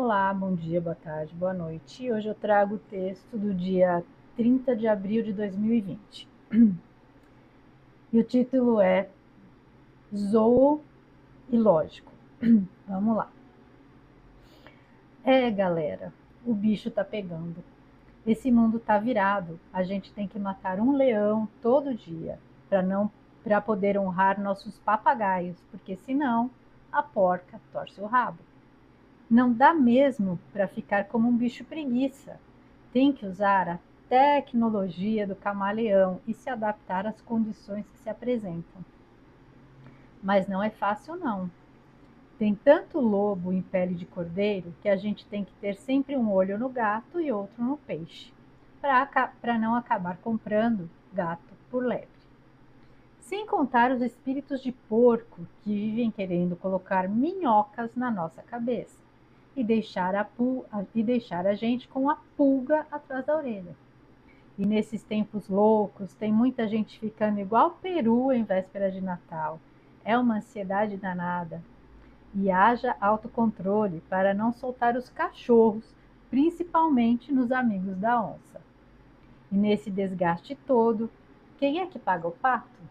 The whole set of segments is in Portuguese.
Olá, bom dia, boa tarde, boa noite. Hoje eu trago o texto do dia 30 de abril de 2020. E o título é Zoo e Lógico. Vamos lá. Galera, o bicho tá pegando. Esse mundo tá virado. A gente tem que matar um leão todo dia para poder honrar nossos papagaios, porque senão a porca torce o rabo. Não dá mesmo para ficar como um bicho preguiça. Tem que usar a tecnologia do camaleão e se adaptar às condições que se apresentam. Mas não é fácil não. Tem tanto lobo em pele de cordeiro que a gente tem que ter sempre um olho no gato e outro no peixe, para não acabar comprando gato por lebre. Sem contar os espíritos de porco que vivem querendo colocar minhocas na nossa cabeça e deixar a gente com a pulga atrás da orelha. E nesses tempos loucos, tem muita gente ficando igual peru em véspera de Natal. É uma ansiedade danada. E haja autocontrole para não soltar os cachorros, principalmente nos amigos da onça. E nesse desgaste todo, quem é que paga o pato?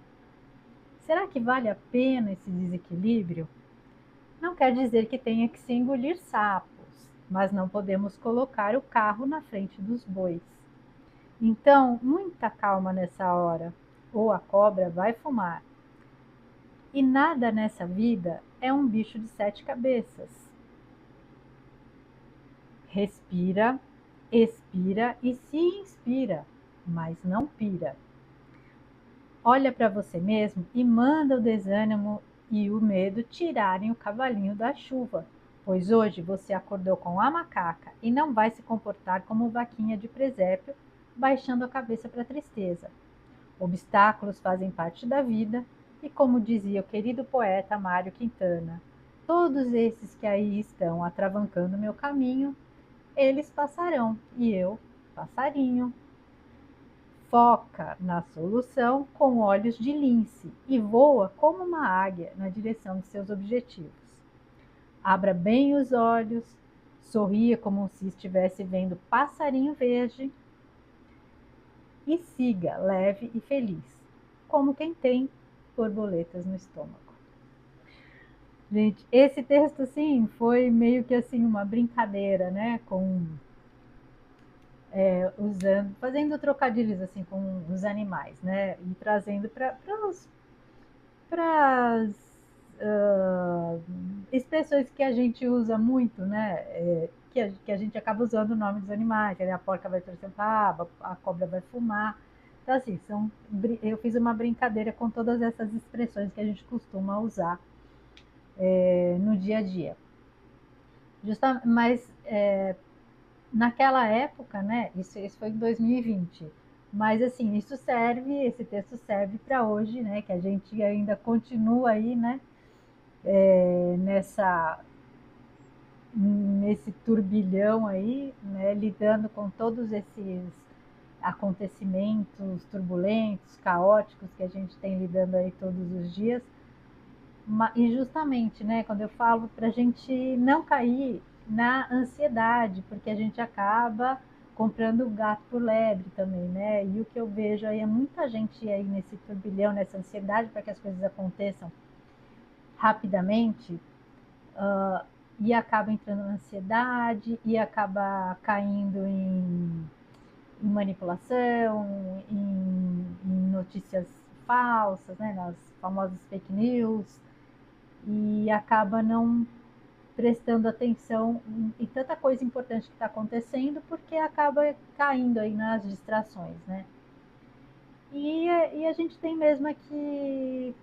Será que vale a pena esse desequilíbrio? Não quer dizer que tenha que se engolir sapos, mas não podemos colocar o carro na frente dos bois. Então, muita calma nessa hora, ou a cobra vai fumar. E nada nessa vida é um bicho de 7 cabeças. Respira, expira e se inspira, mas não pira. Olha para você mesmo e manda o desânimo e o medo tirarem o cavalinho da chuva, pois hoje você acordou com a macaca e não vai se comportar como vaquinha de presépio, baixando a cabeça para a tristeza. Obstáculos fazem parte da vida e, como dizia o querido poeta Mário Quintana, todos esses que aí estão atravancando meu caminho, eles passarão e eu, passarinho. Foca na solução com olhos de lince e voa como uma águia na direção de seus objetivos. Abra bem os olhos, sorria como se estivesse vendo passarinho verde e siga leve e feliz, como quem tem borboletas no estômago. Gente, esse texto assim foi meio que assim uma brincadeira, né, fazendo trocadilhos assim com os animais, né, e trazendo para as expressões que a gente usa muito, né, que a gente acaba usando o nome dos animais, que a porca vai torcer o rabo, a cobra vai fumar. Então, assim, eu fiz uma brincadeira com todas essas expressões que a gente costuma usar no dia a dia. Mas naquela época, né, isso foi em 2020, mas assim, esse texto serve para hoje, né, que a gente ainda continua aí, né, nesse turbilhão aí, né, lidando com todos esses acontecimentos turbulentos, caóticos que a gente tem lidando aí todos os dias. E justamente, né, quando eu falo para a gente não cair na ansiedade, porque a gente acaba comprando gato por lebre também, né? E o que eu vejo aí é muita gente aí nesse turbilhão, nessa ansiedade para que as coisas aconteçam rapidamente, e acaba entrando na ansiedade e acaba caindo em manipulação, em notícias falsas, né, nas famosas fake news, e acaba não prestando atenção em tanta coisa importante que está acontecendo, porque acaba caindo aí nas distrações, né? E a gente tem mesmo que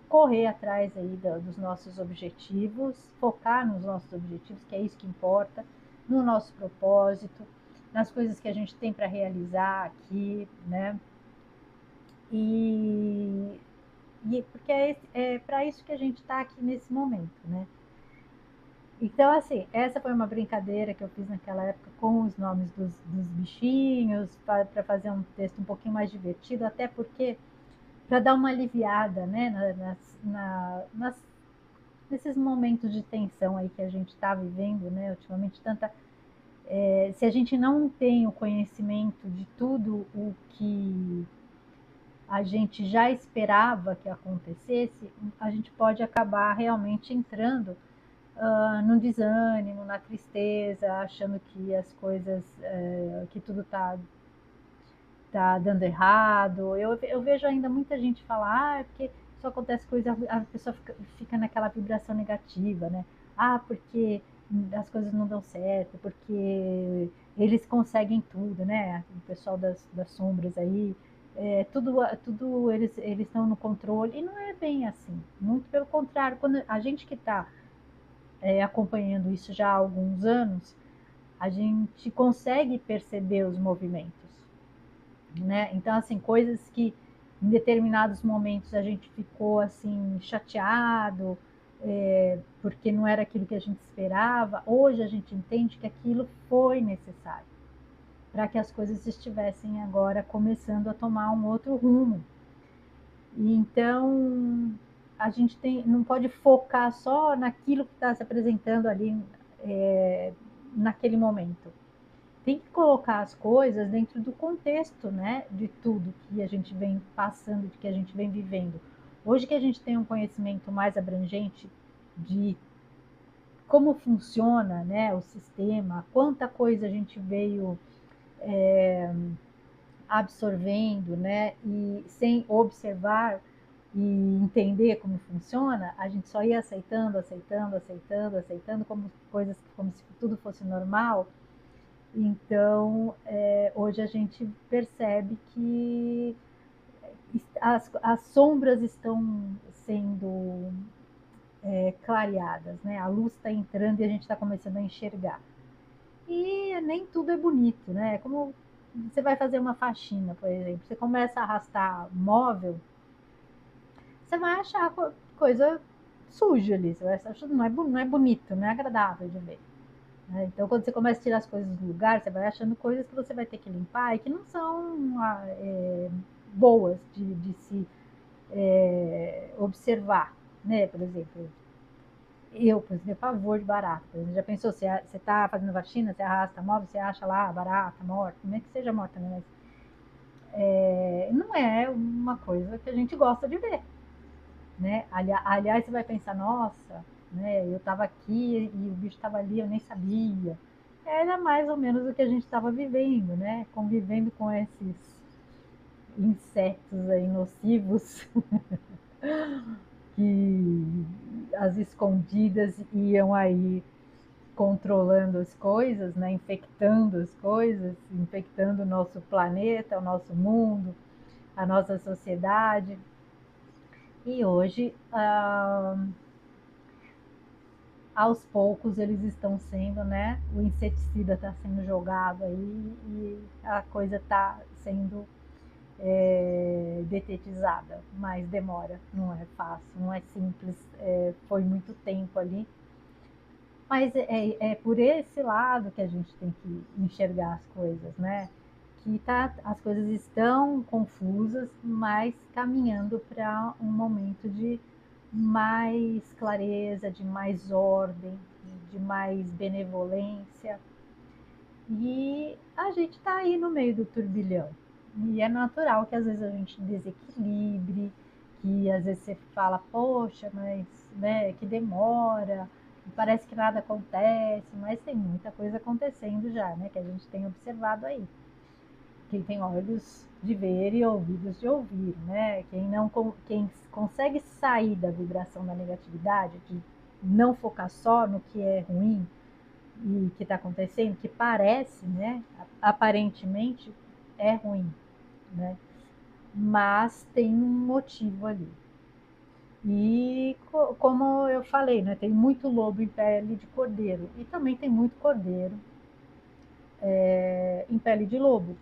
correr atrás aí dos nossos objetivos, focar nos nossos objetivos, que é isso que importa, no nosso propósito, nas coisas que a gente tem para realizar aqui, né? Porque é para isso que a gente está aqui nesse momento, né? Então, assim, essa foi uma brincadeira que eu fiz naquela época com os nomes dos bichinhos, para fazer um texto um pouquinho mais divertido, até porque para dar uma aliviada, né, nas nesses momentos de tensão aí que a gente está vivendo, né? Ultimamente se a gente não tem o conhecimento de tudo o que a gente já esperava que acontecesse, a gente pode acabar realmente entrando no desânimo, na tristeza, achando que as coisas, que tudo tá dando errado. Eu vejo ainda muita gente falar, porque só acontece coisa, a pessoa fica naquela vibração negativa, né? Porque as coisas não dão certo, porque eles conseguem tudo, né? O pessoal das sombras aí, tudo eles estão no controle, e não é bem assim. Muito pelo contrário, quando a gente que está acompanhando isso já há alguns anos, a gente consegue perceber os movimentos, né? Então, assim, coisas que em determinados momentos a gente ficou assim chateado, porque não era aquilo que a gente esperava. Hoje a gente entende que aquilo foi necessário para que as coisas estivessem agora começando a tomar um outro rumo. E então a gente não pode focar só naquilo que está se apresentando ali naquele momento. Tem que colocar as coisas dentro do contexto, né, de tudo que a gente vem passando, de que a gente vem vivendo. Hoje que a gente tem um conhecimento mais abrangente de como funciona, né, o sistema, quanta coisa a gente veio absorvendo, né, e sem observar e entender como funciona, a gente só ia aceitando, aceitando, aceitando, aceitando como coisas, como se tudo fosse normal. Então, hoje a gente percebe que as sombras estão sendo clareadas, né? A luz está entrando e a gente está começando a enxergar. E nem tudo é bonito, né? Como você vai fazer uma faxina, por exemplo, você começa a arrastar móvel, você vai achar coisa suja ali, você vai achar que não é bonito, não é agradável de ver. Então, quando você começa a tirar as coisas do lugar, você vai achando coisas que você vai ter que limpar e que não são boas de se observar, né? Por exemplo, por exemplo, pavor de barata. Você já pensou, você está fazendo vacina, você arrasta móvel, você acha lá barata morta, não é que seja morta, né? Mas não é uma coisa que a gente gosta de ver, né? Aliás, você vai pensar, nossa, né? Eu estava aqui e o bicho estava ali, eu nem sabia. Era mais ou menos o que a gente estava vivendo, né? Convivendo com esses insetos aí nocivos que as escondidas iam aí controlando as coisas, né? Infectando as coisas, infectando o nosso planeta, o nosso mundo, a nossa sociedade. E hoje, aos poucos, eles estão sendo, né? O inseticida está sendo jogado aí e a coisa está sendo detetizada, mas demora, não é fácil, não é simples, foi muito tempo ali. Mas é por esse lado que a gente tem que enxergar as coisas, né? As coisas estão confusas, mas caminhando para um momento de mais clareza, de mais ordem, de mais benevolência. E a gente está aí no meio do turbilhão. E é natural que às vezes a gente desequilibre, que às vezes você fala, poxa, mas né, que demora, parece que nada acontece, mas tem muita coisa acontecendo já, né? Que a gente tem observado aí. Quem tem olhos de ver e ouvidos de ouvir, né? Quem consegue sair da vibração da negatividade, de não focar só no que é ruim e que está acontecendo, que parece, né? Aparentemente é ruim, né? Mas tem um motivo ali. E como eu falei, né, tem muito lobo em pele de cordeiro e também tem muito cordeiro em pele de lobo.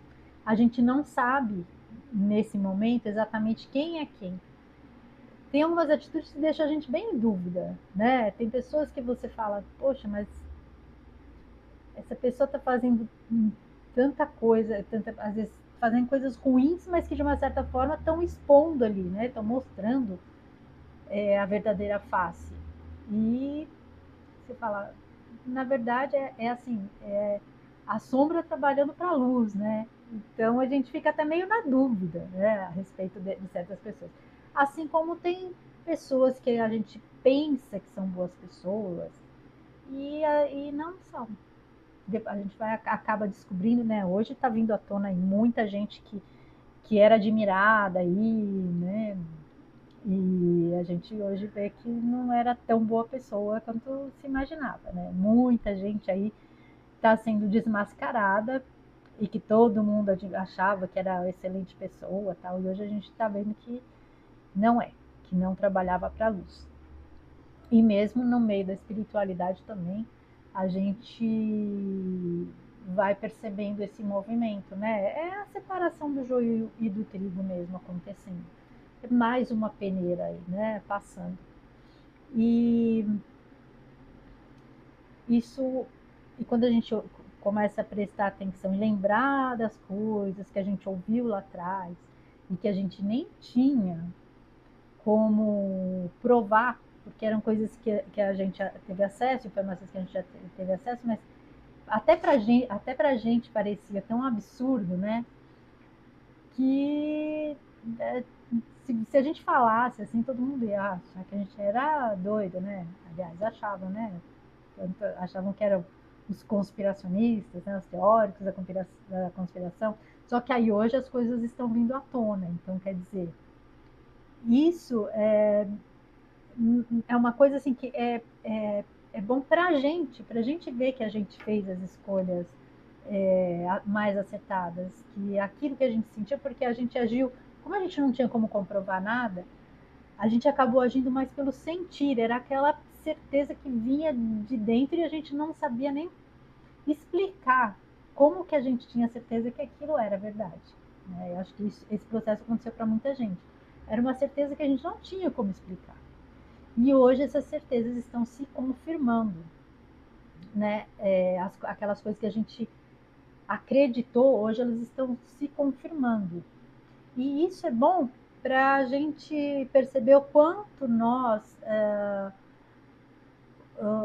A gente não sabe nesse momento exatamente quem é quem. Tem algumas atitudes que deixam a gente bem em dúvida, né? Tem pessoas que você fala, poxa, mas essa pessoa está fazendo tanta coisa, às vezes fazendo coisas ruins, mas que de uma certa forma estão expondo ali, né? Estão mostrando a verdadeira face. E você fala, na verdade é assim, a sombra trabalhando para a luz, né? Então a gente fica até meio na dúvida, né, a respeito de certas pessoas. Assim como tem pessoas que a gente pensa que são boas pessoas e não são. A gente acaba descobrindo, né? Hoje está vindo à tona aí muita gente que era admirada aí, né? E a gente hoje vê que não era tão boa pessoa quanto se imaginava, né? Muita gente aí está sendo desmascarada e que todo mundo achava que era uma excelente pessoa, tal. E hoje a gente está vendo que não é, que não trabalhava para a luz. E mesmo no meio da espiritualidade também, a gente vai percebendo esse movimento, né? É a separação do joio e do trigo mesmo acontecendo. É mais uma peneira aí, né? Passando. E isso, e quando a gente começa a prestar atenção e lembrar das coisas que a gente ouviu lá atrás e que a gente nem tinha como provar, porque eram coisas que a gente já teve acesso, informações que a gente já teve acesso, mas até pra gente parecia tão absurdo, né? Que é, se a gente falasse assim, todo mundo ia achar que a gente era doido, né? Aliás, achavam, né? Achavam que eram os conspiracionistas, né? Os teóricos da conspiração. Só que aí hoje as coisas estão vindo à tona. Então, quer dizer, isso é uma coisa assim que é bom para a gente ver que a gente fez as escolhas mais acertadas, que aquilo que a gente sentia, porque a gente agiu, como a gente não tinha como comprovar nada, a gente acabou agindo mais pelo sentir, era aquela certeza que vinha de dentro e a gente não sabia nem explicar como que a gente tinha certeza que aquilo era verdade. Né? Eu acho que esse processo aconteceu para muita gente. Era uma certeza que a gente não tinha como explicar. E hoje essas certezas estão se confirmando, né? Aquelas coisas que a gente acreditou, hoje elas estão se confirmando. E isso é bom para a gente perceber o quanto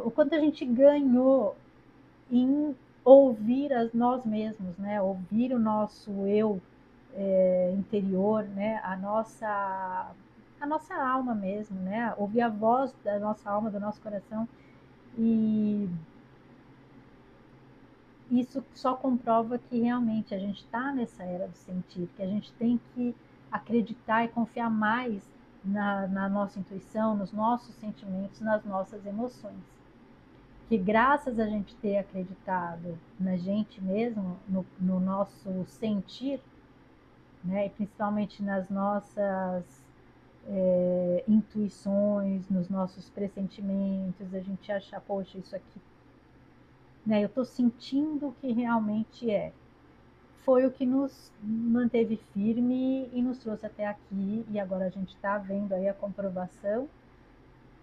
o quanto a gente ganhou em ouvir nós mesmos, né? Ouvir o nosso eu interior, né? A nossa alma mesmo, né? Ouvir a voz da nossa alma, do nosso coração. E isso só comprova que realmente a gente está nessa era do sentir, que a gente tem que acreditar e confiar mais na nossa intuição, nos nossos sentimentos, nas nossas emoções. Que graças a gente ter acreditado na gente mesmo, no nosso sentir, né, e principalmente nas nossas intuições, nos nossos pressentimentos, a gente achar, poxa, isso aqui, né, eu estou sentindo que realmente foi o que nos manteve firme e nos trouxe até aqui. E agora a gente está vendo aí a comprovação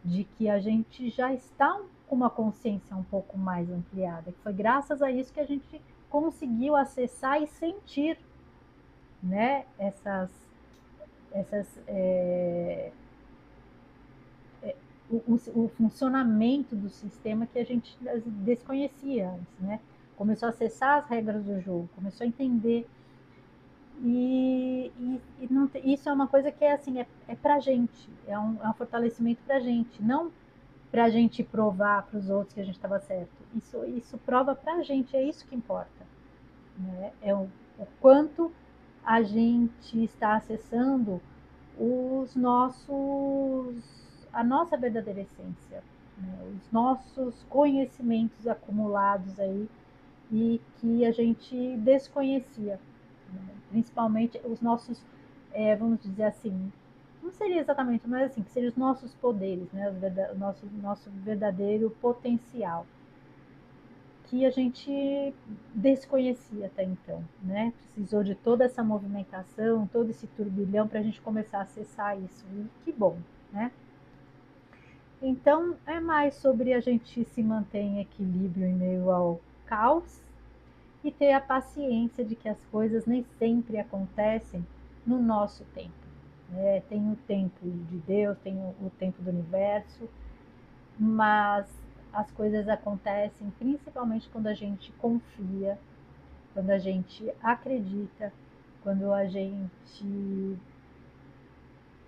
de que a gente já está com uma consciência um pouco mais ampliada, que foi graças a isso que a gente conseguiu acessar e sentir, né, essas o funcionamento do sistema que a gente desconhecia antes, né? Começou a acessar as regras do jogo, começou a entender. E não, isso é uma coisa que é assim, é pra gente, é um fortalecimento pra gente, não pra gente provar para os outros que a gente estava certo. Isso prova pra gente, é isso que importa. Né? O quanto a gente está acessando a nossa verdadeira essência, né? Os nossos conhecimentos acumulados aí e que a gente desconhecia, né? Principalmente os nossos, vamos dizer assim, não seria exatamente, mas assim, que seriam os nossos poderes, né? O nosso verdadeiro potencial, que a gente desconhecia até então, né? Precisou de toda essa movimentação, todo esse turbilhão para a gente começar a acessar isso. E que bom, né? Então é mais sobre a gente se manter em equilíbrio em meio ao caos e ter a paciência de que as coisas nem sempre acontecem no nosso tempo. Né? Tem o tempo de Deus, tem o tempo do universo, mas as coisas acontecem principalmente quando a gente confia, quando a gente acredita, quando a gente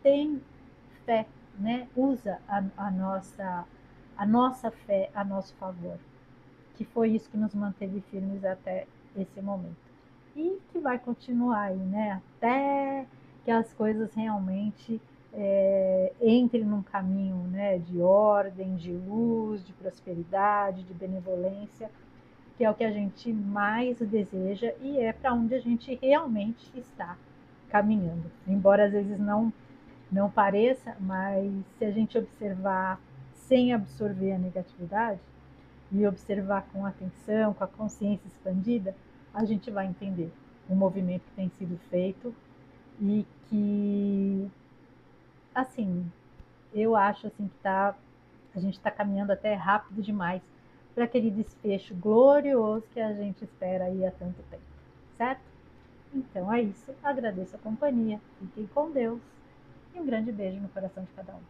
tem fé, né? Usa a nossa fé a nosso favor, que foi isso que nos manteve firmes até esse momento. E que vai continuar aí, né? Até que as coisas realmente entrem num caminho, né, de ordem, de luz, de prosperidade, de benevolência, que é o que a gente mais deseja e é para onde a gente realmente está caminhando. Embora às vezes não pareça, mas se a gente observar sem absorver a negatividade e observar com atenção, com a consciência expandida, a gente vai entender o movimento que tem sido feito e que, assim, eu acho assim que a gente está caminhando até rápido demais para aquele desfecho glorioso que a gente espera aí há tanto tempo, certo? Então é isso, agradeço a companhia, fiquem com Deus e um grande beijo no coração de cada um.